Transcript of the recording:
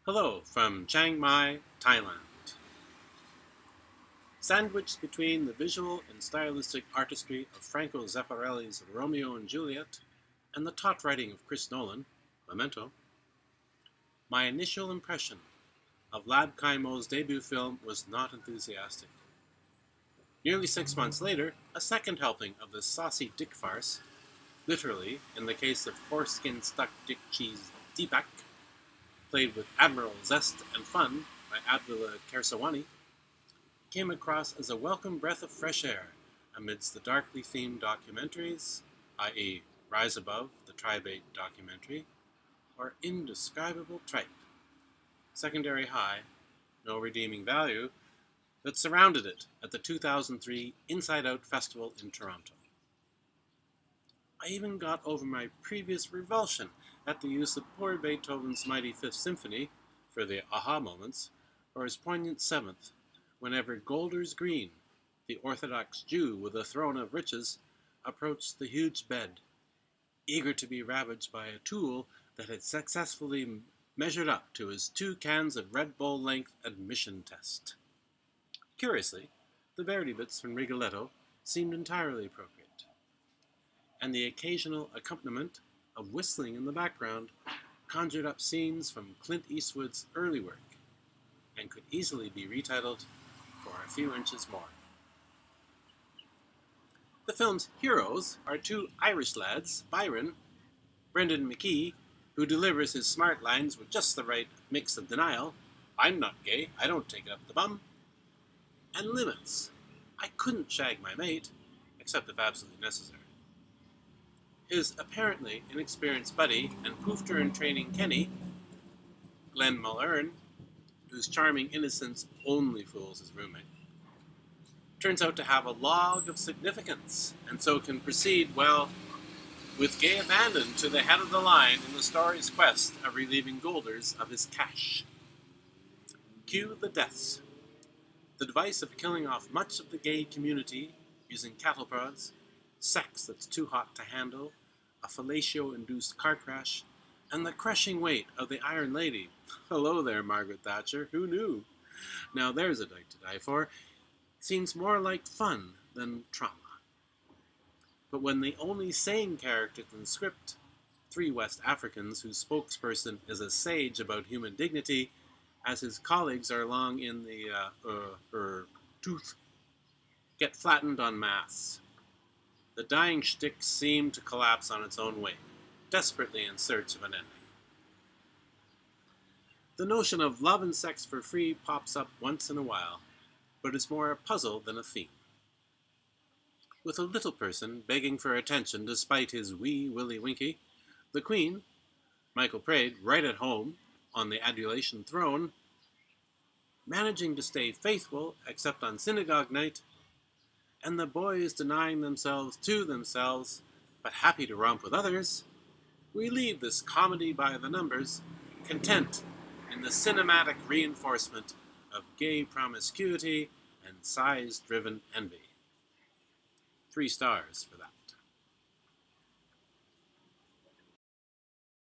Hello from Chiang Mai, Thailand. Sandwiched between the visual and stylistic artistry of Franco Zeffirelli's Romeo and Juliet and the taut writing of Chris Nolan, Memento, my initial impression of Lab Kai Mo's debut film was not enthusiastic. Nearly 6 months later, a second helping of this saucy dick farce, literally, in the case of foreskin-stuck dick cheese Deepak, played with admirable zest and fun by Abdullah Kersawani, came across as a welcome breath of fresh air amidst the darkly themed documentaries, i.e. Rise Above, the Tri-Bait documentary, or indescribable tripe, secondary high, no redeeming value, that surrounded it at the 2003 Inside Out Festival in Toronto. I even got over my previous revulsion at the use of poor Beethoven's mighty Fifth Symphony for the aha moments, or his poignant seventh, whenever Golders Green, the Orthodox Jew with a throne of riches, approached the huge bed, eager to be ravaged by a tool that had successfully measured up to his 2 cans of Red Bull length admission test. Curiously, the Verdi bits from Rigoletto seemed entirely appropriate, and the occasional accompaniment of whistling in the background conjured up scenes from Clint Eastwood's early work, and could easily be retitled For a Few Inches More. The film's heroes are 2 Irish lads, Byron, Brendan McKee, who delivers his smart lines with just the right mix of denial, I'm not gay, I don't take it up the bum, and Limits, I couldn't shag my mate, except if absolutely necessary. His apparently inexperienced buddy and poofter in training Kenny, Glenn Mulhern, whose charming innocence only fools his roommate, turns out to have a log of significance, and so can proceed, well, with gay abandon to the head of the line in the story's quest of relieving Golders of his cash. Cue the deaths. The device of killing off much of the gay community using cattle prods, sex that's too hot to handle, a fellatio-induced car crash, and the crushing weight of the Iron Lady. Hello there, Margaret Thatcher, who knew? Now there's a dike to die for. Seems more like fun than trauma. But when the only sane characters in the script, 3 West Africans whose spokesperson is a sage about human dignity, as his colleagues are long in the tooth, get flattened en masse, the dying shtick seemed to collapse on its own weight, desperately in search of an ending. The notion of love and sex for free pops up once in a while, but is more a puzzle than a theme. With a little person begging for attention despite his wee willy winky, the Queen, Michael Praed, right at home on the adulation throne, managing to stay faithful except on synagogue night, and the boys denying themselves to themselves, but happy to romp with others, we leave this comedy by the numbers, content in the cinematic reinforcement of gay promiscuity and size-driven envy. 3 stars for that.